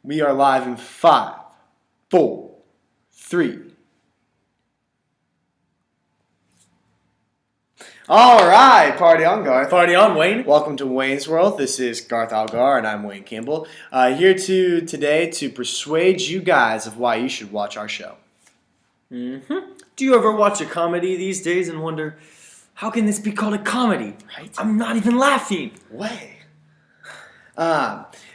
We are live in 5, 4, 3. All right, party on, Garth. Party on, Wayne. Welcome to Wayne's World. This is Garth Algar, and I'm Wayne Campbell. Here today to persuade you guys of why you should watch our show. Do you ever watch a comedy these days and wonder, how can this be called a comedy? Right. I'm not even laughing. Way.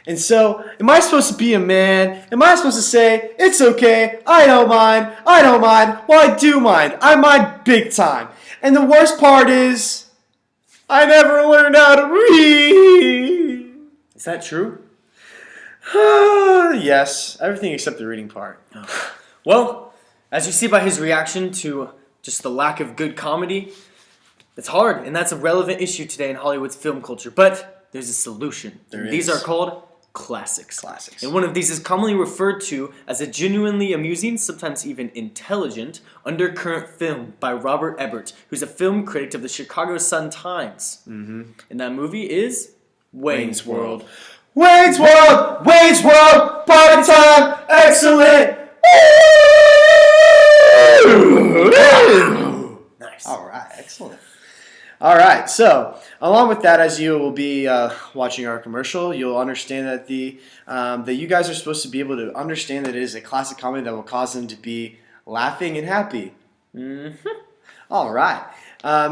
And so, am I supposed to be a man? Am I supposed to say, it's okay, I don't mind, well, I do mind, I mind big time. And the worst part is, I never learned how to read. Is that true? Yes, everything except the reading part. Well, as you see by his reaction to just the lack of good comedy, it's hard, and that's a relevant issue today in Hollywood's film culture. But there's a solution. These are called classics. And one of these is commonly referred to as a genuinely amusing, sometimes even intelligent, undercurrent film by Robert Ebert, who's a film critic of the Chicago Sun-Times. And that movie is Wayne's World. Wayne's World! Wayne's World! Party time! Excellent! Nice. All right, excellent. All right, so along with that, as you will be watching our commercial, you'll understand that that you guys are supposed to be able to understand that it is a classic comedy that will cause them to be laughing and happy. All right.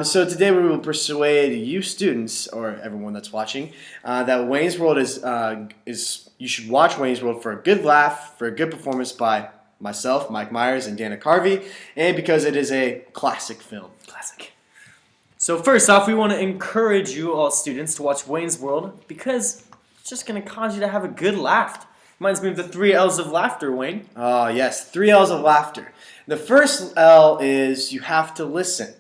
So today we will persuade you students, or everyone that's watching, that Wayne's World is you should watch Wayne's World for a good laugh, for a good performance by myself, Mike Myers, and Dana Carvey, and because it is a classic film. Classic. So first off, we want to encourage you all students to watch Wayne's World because it's just going to cause you to have a good laugh. Reminds me of the 3 L's of laughter, Wayne. Oh, yes, 3 L's of laughter. The first L is you have to listen.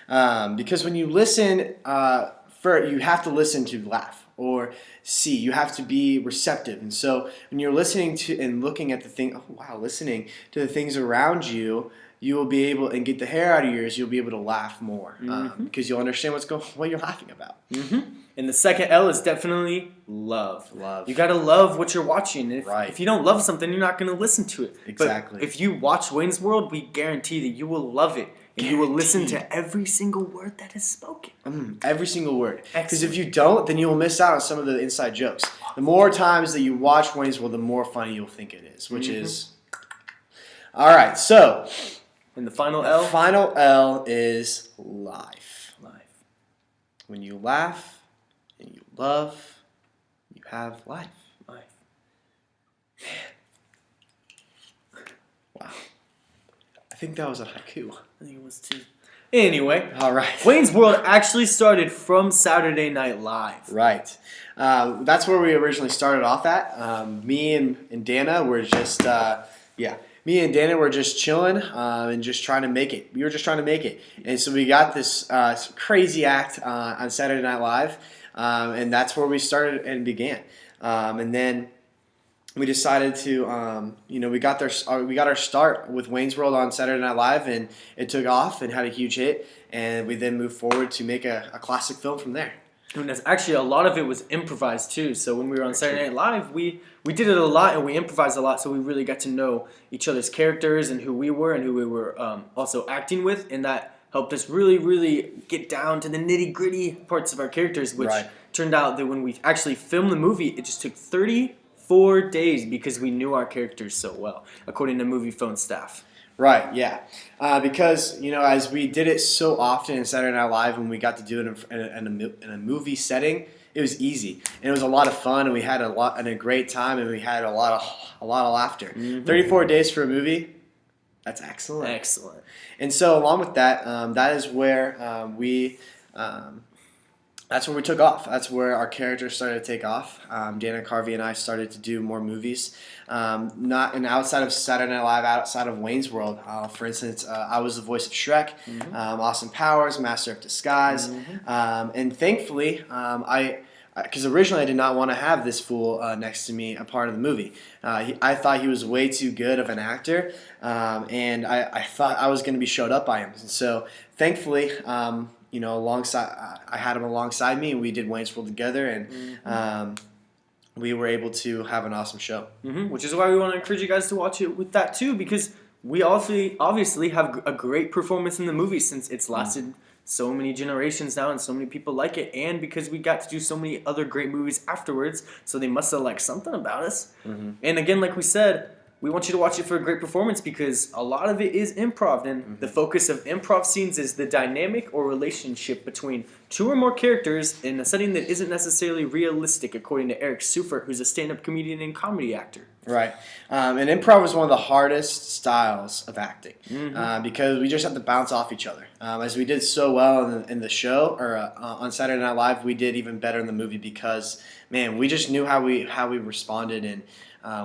Because when you listen, you have to listen to laugh or see. You have to be receptive. And so when you're listening to and looking at listening to the things around you, you will be able, and get the hair out of your ears, you'll be able to laugh more because you'll understand what you're laughing about. And the second L is definitely love. Love. You got to love what you're watching. If you don't love something, you're not going to listen to it. Exactly. But if you watch Wayne's World, we guarantee that you will love it. And you will listen to every single word that is spoken. Every single word. Because if you don't, then you will miss out on some of the inside jokes. The more times that you watch Wayne's World, the more funny you'll think it is, which is... All right, so... And the final L? The final L is life. Life. When you laugh and you love, you have life. Life. Wow. I think that was a haiku. I think it was too. Anyway. All right. Wayne's World actually started from Saturday Night Live. Right. That's where we originally started off at. Me and Dana were just, Me and Dana were just chilling and just trying to make it. We were just trying to make it. And so we got this crazy act on Saturday Night Live, and that's where we started and began. And then we decided to, we got our start with Wayne's World on Saturday Night Live, and it took off and had a huge hit. And we then moved forward to make a classic film from there. And actually, a lot of it was improvised too. So when we were on Saturday Night Live, we did it a lot and we improvised a lot. So we really got to know each other's characters and who we were and who we were also acting with, and that helped us really, really get down to the nitty gritty parts of our characters. Which turned out that when we actually filmed the movie, it just took 34 days because we knew our characters so well, according to Movie Phone staff. Right, yeah. Because, as we did it so often in Saturday Night Live, when we got to do it in a movie setting, it was easy. And it was a lot of fun, and we had a great time, and we had a lot of laughter. 34 days for a movie, that's excellent. Excellent. And so along with that, that is where that's where we took off. That's where our characters started to take off. Dana Carvey and I started to do more movies. Outside of Saturday Night Live, outside of Wayne's World. For instance, I was the voice of Shrek, Austin Powers, Master of Disguise, and thankfully, because originally I did not want to have this fool next to me, a part of the movie. I thought he was way too good of an actor, and I thought I was going to be showed up by him. And so thankfully, alongside, I had him alongside me, and we did Wayne's World together, and we were able to have an awesome show. Which is why we want to encourage you guys to watch it with that too, because we obviously have a great performance in the movie since it's lasted so many generations now and so many people like it, and because we got to do so many other great movies afterwards, so they must have liked something about us. And again, like we said, we want you to watch it for a great performance because a lot of it is improv, and the focus of improv scenes is the dynamic or relationship between two or more characters in a setting that isn't necessarily realistic, according to Eric Seufert, who's a stand-up comedian and comedy actor. Right. And improv is one of the hardest styles of acting because we just have to bounce off each other. As we did so well in the show, or on Saturday Night Live, we did even better in the movie because, man, we just knew how we responded and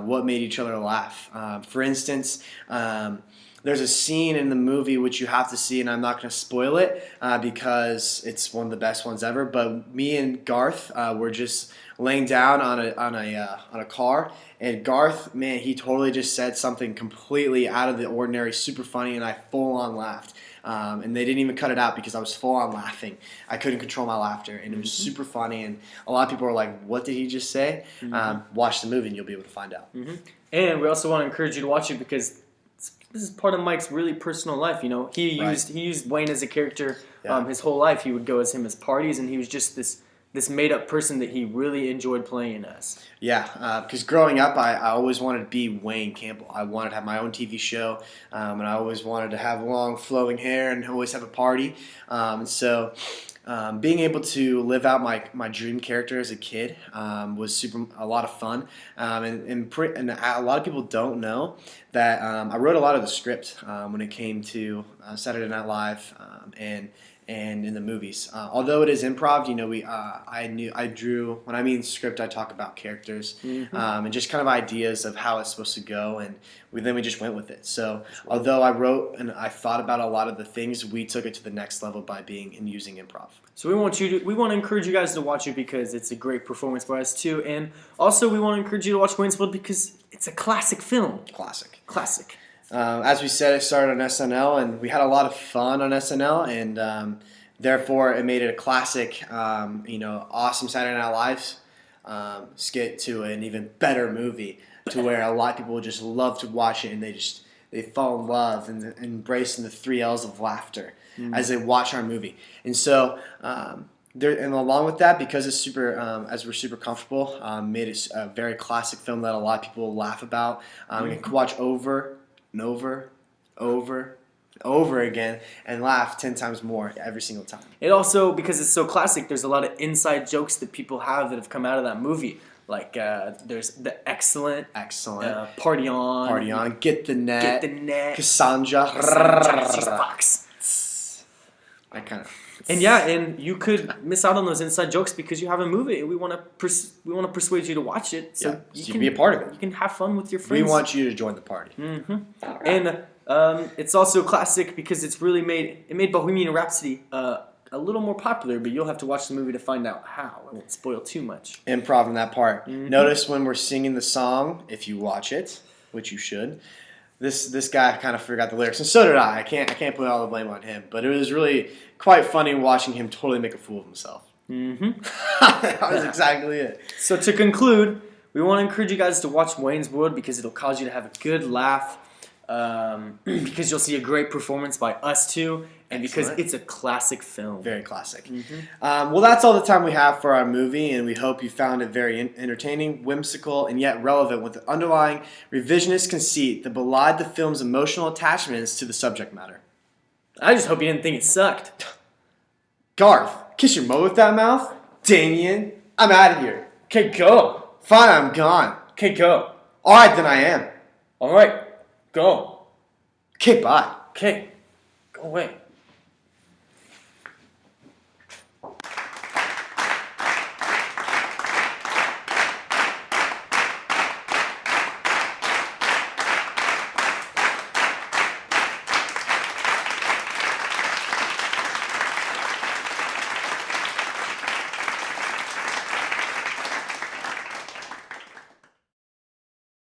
what made each other laugh. For instance, there's a scene in the movie which you have to see, and I'm not going to spoil it because it's one of the best ones ever. But me and Garth were just laying down on a car, and Garth, man, he totally just said something completely out of the ordinary, super funny, and I full on laughed. And they didn't even cut it out because I was full on laughing. I couldn't control my laughter, and it was super funny. And a lot of people were like, "What did he just say?" Watch the movie, and you'll be able to find out. And we also want to encourage you to watch it because this is part of Mike's really personal life. You know, he used Wayne as a character his whole life. He would go as him as parties, and he was just this made up person that he really enjoyed playing as. Yeah, because growing up, I always wanted to be Wayne Campbell. I wanted to have my own TV show, and I always wanted to have long flowing hair and always have a party. So being able to live out my dream character as a kid was a lot of fun. And a lot of people don't know that I wrote a lot of the script when it came to Saturday Night Live and in the movies. Although it is improv, you know, I drew, when I mean script, I talk about characters and just kind of ideas of how it's supposed to go, and then we just went with it. So although I wrote and I thought about a lot of the things, we took it to the next level by using improv. So we want to encourage you guys to watch it because it's a great performance by us too, and also we want to encourage you to watch Wayne's World because it's a classic film. Classic. As we said, it started on SNL, and we had a lot of fun on SNL, and therefore it made it a classic, awesome Saturday Night Live skit to an even better movie, to where a lot of people would just love to watch it, and they fall in love and embrace the 3 L's of laughter as they watch our movie. And so, and along with that, because it's super, as we're super comfortable, made it a very classic film that a lot of people laugh about. You can watch over and over again and laugh 10 times more every single time. It also, because it's so classic, there's a lot of inside jokes that people have that have come out of that movie. Like there's the excellent, party on, get the net, Cassandra, Fox. I kind of. And you could miss out on those inside jokes because you have a movie. We want to persuade you to watch it, so you can be a part of it. You can have fun with your friends. We want you to join the party. Right. And it's also classic because it made Bohemian Rhapsody a little more popular. But you'll have to watch the movie to find out how. I won't spoil too much. Improv in that part. Notice when we're singing the song, if you watch it, which you should. This guy kind of forgot the lyrics, and so did I. I can't put all the blame on him, but it was really quite funny watching him totally make a fool of himself. That was exactly it. So to conclude, we want to encourage you guys to watch Wayne's World because it'll cause you to have a good laugh, because you'll see a great performance by us two, and because it's a classic film. Very classic. Well, that's all the time we have for our movie, and we hope you found it very entertaining, whimsical, and yet relevant with the underlying revisionist conceit that belied the film's emotional attachments to the subject matter. I just hope you didn't think it sucked. Garth, kiss your mo with that mouth. Damien, I'm out of here. Okay, go. Fine, I'm gone. Okay, go. All right, then I am. All right, go. Okay, bye. Okay, go away.